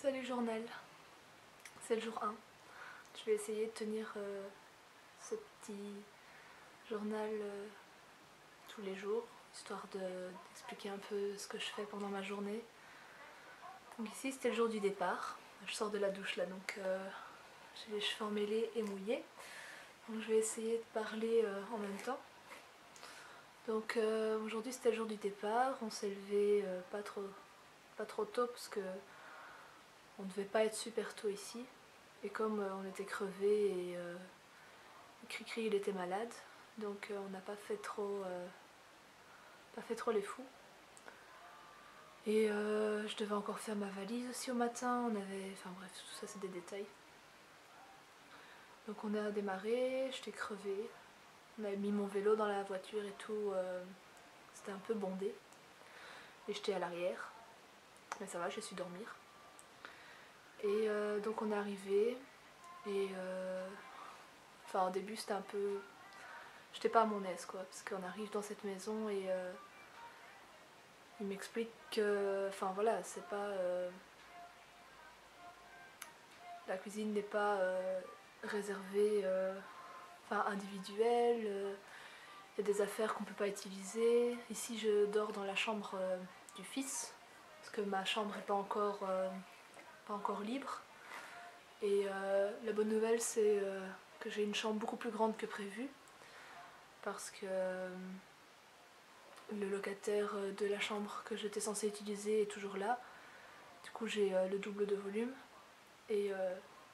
Salut journal, c'est le jour 1. Je vais essayer de tenir ce petit journal tous les jours, histoire d'expliquer un peu ce que je fais pendant ma journée. Donc ici c'était le jour du départ, je sors de la douche là, donc j'ai les cheveux emmêlés et mouillés. Donc je vais essayer de parler en même temps. Donc aujourd'hui c'était le jour du départ, on s'est levé pas trop tôt parce que on ne devait pas être super tôt ici, et comme on était crevés et Cricri il était malade, donc on n'a pas fait trop les fous. Et je devais encore faire ma valise aussi au matin, enfin bref, tout ça c'est des détails. Donc on a démarré, j'étais crevée, on avait mis mon vélo dans la voiture et tout, c'était un peu bondé, et j'étais à l'arrière, mais ça va, j'ai su dormir. Et donc on est arrivé et enfin au début c'était un peu... J'étais pas à mon aise quoi, parce qu'on arrive dans cette maison et il m'explique que... Enfin voilà, c'est pas... la cuisine n'est pas réservée, enfin individuelle, il y a des affaires qu'on peut pas utiliser. Ici je dors dans la chambre du fils, parce que ma chambre n'est pas encore libre. Et la bonne nouvelle c'est que j'ai une chambre beaucoup plus grande que prévu, parce que le locataire de la chambre que j'étais censée utiliser est toujours là. Du coup j'ai le double de volume et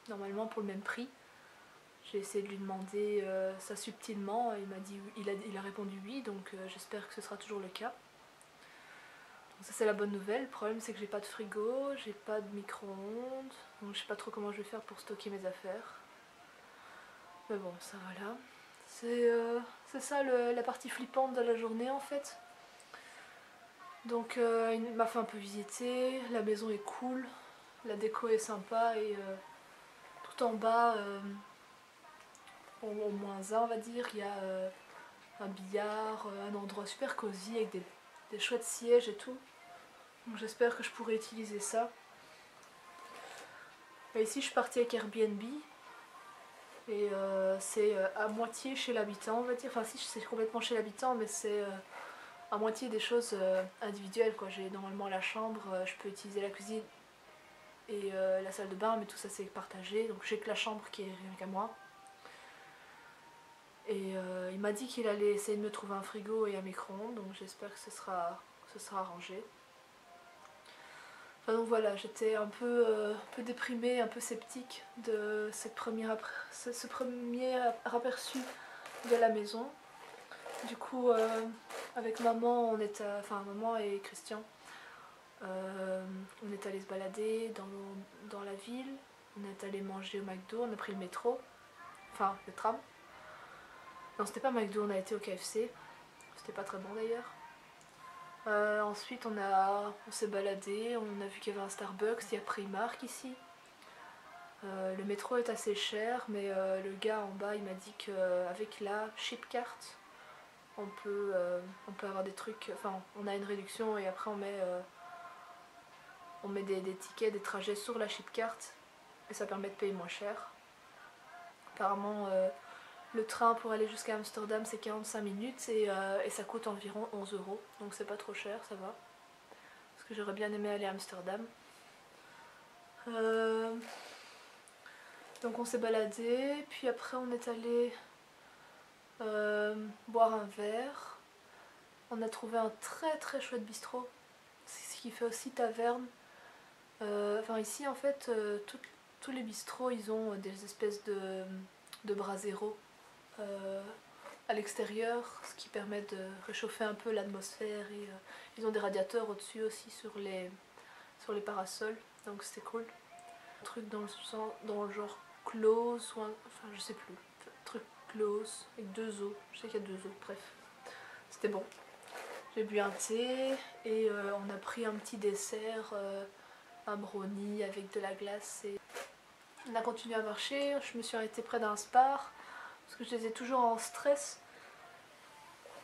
normalement pour le même prix. J'ai essayé de lui demander ça subtilement, il m'a dit, il a répondu oui, donc j'espère que ce sera toujours le cas. Donc ça c'est la bonne nouvelle. Le problème c'est que j'ai pas de frigo, j'ai pas de micro-ondes, donc je sais pas trop comment je vais faire pour stocker mes affaires. Mais bon, ça voilà. C'est ça la partie flippante de la journée en fait. Donc il m'a fait un peu visiter, la maison est cool, la déco est sympa et tout en bas, au moins un on va dire, il y a un billard, un endroit super cosy avec des chouettes sièges et tout. Donc j'espère que je pourrai utiliser ça. Et ici je suis partie avec Airbnb et c'est à moitié chez l'habitant on va dire, enfin si c'est complètement chez l'habitant mais c'est à moitié des choses individuelles quoi. J'ai normalement la chambre, je peux utiliser la cuisine et la salle de bain, mais tout ça c'est partagé, donc j'ai que la chambre qui est rien qu'à moi. Et il m'a dit qu'il allait essayer de me trouver un frigo et un micro-ondes, donc j'espère que ce sera arrangé. Enfin donc voilà, j'étais un peu déprimée, un peu sceptique de ce premier aperçu de la maison. Du coup avec maman, maman et Christian, on est allé se balader dans la ville, on est allé manger au McDo, on a pris le métro, enfin le tram. Non c'était pas McDo, on a été au KFC, c'était pas très bon d'ailleurs. Ensuite on s'est baladé, on a vu qu'il y avait un Starbucks, il y a Primark ici. Le métro est assez cher, mais le gars en bas il m'a dit qu'avec la chipcard on peut avoir des trucs, enfin on a une réduction et après on met des tickets, des trajets sur la chipcard et ça permet de payer moins cher. Apparemment le train pour aller jusqu'à Amsterdam c'est 45 minutes et ça coûte environ 11 €, donc c'est pas trop cher, ça va. Parce que j'aurais bien aimé aller à Amsterdam. Donc on s'est baladé, puis après on est allé boire un verre. On a trouvé un très chouette bistrot, ce qui fait aussi taverne. Enfin ici en fait tous les bistrots ils ont des espèces de braseros à l'extérieur, ce qui permet de réchauffer un peu l'atmosphère. Et ils ont des radiateurs au-dessus aussi sur les parasols, donc c'était cool. Un truc dans le genre close, ou enfin je sais plus, un truc close avec 2 eaux, je sais qu'il y a 2 eaux, bref. C'était bon. J'ai bu un thé et on a pris un petit dessert, un brownie avec de la glace. Et on a continué à marcher, je me suis arrêtée près d'un Spar parce que j'étais toujours en stress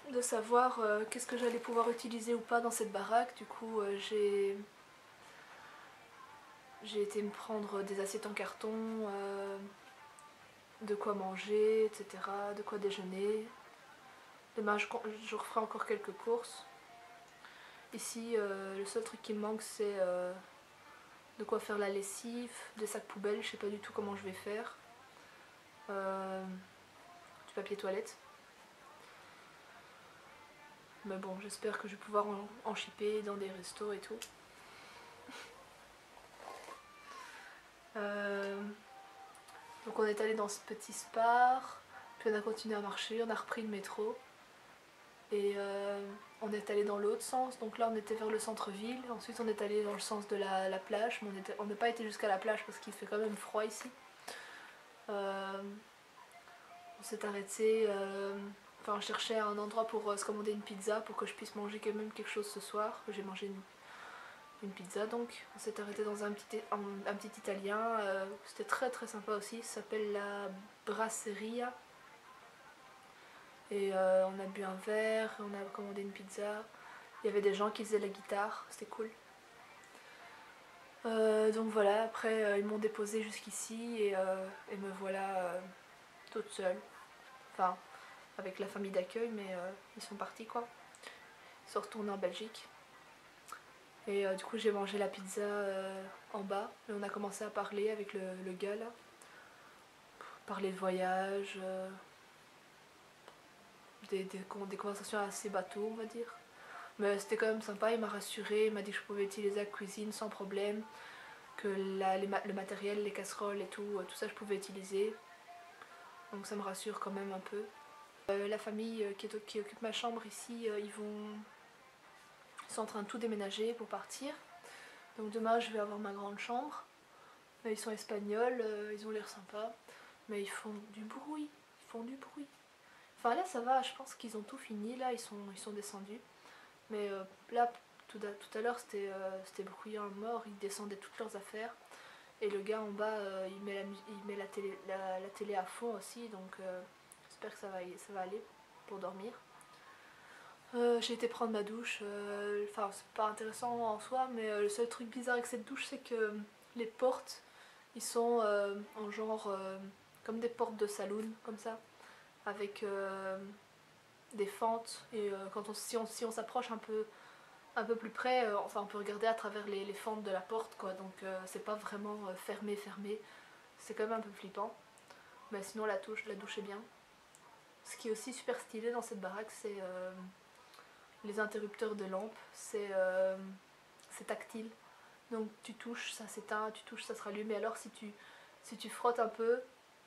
de savoir qu'est-ce que j'allais pouvoir utiliser ou pas dans cette baraque. Du coup j'ai été me prendre des assiettes en carton, de quoi manger, etc., de quoi déjeuner. Demain je referai encore quelques courses. Ici le seul truc qui me manque c'est de quoi faire la lessive, des sacs poubelles, je sais pas du tout comment je vais faire. Du papier toilette. Mais bon, j'espère que je vais pouvoir en shipper dans des restos et tout. Donc on est allé dans ce petit Spar, puis on a continué à marcher, on a repris le métro. Et on est allé dans l'autre sens, donc là on était vers le centre-ville, ensuite on est allé dans le sens de la plage, mais on n'a pas été jusqu'à la plage parce qu'il fait quand même froid ici. On s'est arrêté, enfin on cherchait un endroit pour se commander une pizza pour que je puisse manger quand même quelque chose ce soir. J'ai mangé une pizza donc. On s'est arrêté dans un petit italien, c'était très très sympa aussi, ça s'appelle la Brasseria. Et on a bu un verre, on a commandé une pizza. Il y avait des gens qui faisaient la guitare, c'était cool. Donc voilà, après ils m'ont déposé jusqu'ici et me voilà toute seule. Enfin, avec la famille d'accueil, mais ils sont partis quoi. Ils sont retournés en Belgique. Et du coup j'ai mangé la pizza en bas. Et on a commencé à parler avec le gars là. Parler de voyage, des conversations assez bateau on va dire. Mais c'était quand même sympa, il m'a rassuré, il m'a dit que je pouvais utiliser la cuisine sans problème, que le matériel, les casseroles et tout ça je pouvais utiliser. Donc ça me rassure quand même un peu. La famille qui occupe ma chambre ici, ils sont en train de tout déménager pour partir. Donc demain je vais avoir ma grande chambre. Ils sont espagnols, ils ont l'air sympas, mais ils font du bruit, Enfin là ça va, je pense qu'ils ont tout fini, là ils sont descendus. Mais là, tout à l'heure, c'était bruyant à mort, ils descendaient toutes leurs affaires. Et le gars en bas, il met la télé à fond aussi, donc j'espère que ça va aller pour dormir. J'ai été prendre ma douche, enfin c'est pas intéressant en soi, mais le seul truc bizarre avec cette douche, c'est que les portes, ils sont en genre comme des portes de saloon, comme ça, avec des fentes. Et si on s'approche un peu plus près, enfin on peut regarder à travers les fentes de la porte quoi, donc c'est pas vraiment fermé, c'est quand même un peu flippant, mais sinon la douche est bien. Ce qui est aussi super stylé dans cette baraque, c'est les interrupteurs de lampes, c'est tactile, donc tu touches, ça s'éteint, tu touches, ça se rallume, et alors si tu frottes un peu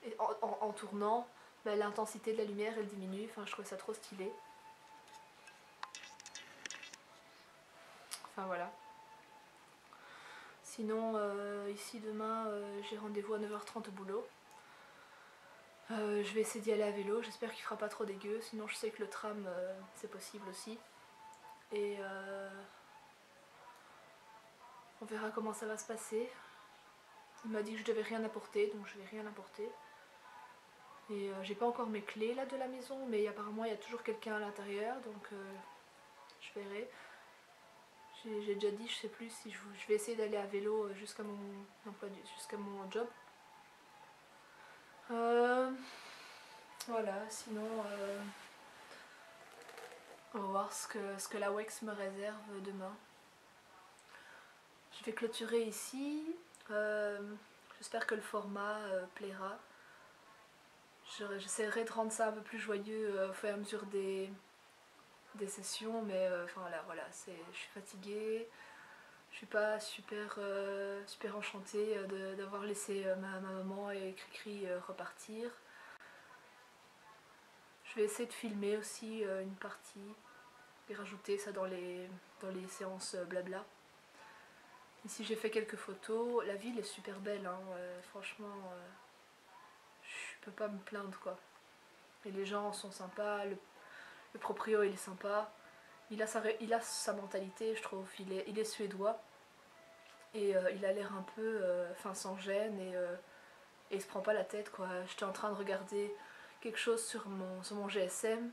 et en tournant, bah, l'intensité de la lumière elle diminue, enfin je trouve ça trop stylé. Enfin voilà. Sinon, ici demain, j'ai rendez-vous à 9h30 au boulot. Je vais essayer d'y aller à vélo, j'espère qu'il fera pas trop dégueu, sinon je sais que le tram c'est possible aussi. Et on verra comment ça va se passer. Il m'a dit que je devais rien apporter, donc je vais rien apporter. Et j'ai pas encore mes clés là de la maison, mais apparemment il y a toujours quelqu'un à l'intérieur, donc je verrai. J'ai déjà dit, je sais plus si je vais essayer d'aller à vélo jusqu'à mon job. Voilà, sinon on va voir ce que la WEX me réserve demain. Je vais clôturer ici. J'espère que le format plaira. J'essaierai de rendre ça un peu plus joyeux au fur et à mesure des sessions, mais enfin voilà, je suis fatiguée. Je suis pas super enchantée d'avoir laissé ma maman et Cricri repartir. Je vais essayer de filmer aussi une partie et rajouter ça dans les séances blabla. Ici j'ai fait quelques photos, la ville est super belle, hein. Franchement je peux pas me plaindre quoi. Et les gens sont sympas, le proprio il est sympa, il a sa mentalité je trouve, il est suédois et il a l'air un peu sans gêne et il se prend pas la tête quoi. J'étais en train de regarder quelque chose sur mon GSM,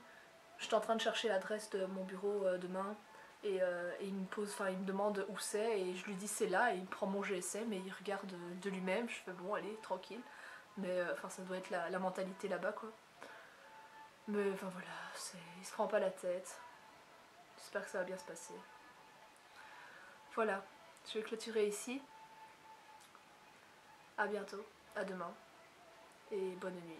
j'étais en train de chercher l'adresse de mon bureau demain et il me demande où c'est et je lui dis c'est là et il prend mon GSM et il regarde de lui-même, je fais bon allez tranquille, mais ça doit être la mentalité là-bas quoi. Mais enfin voilà, il se prend pas la tête, j'espère que ça va bien se passer. Voilà, je vais clôturer ici, à bientôt, à demain et bonne nuit.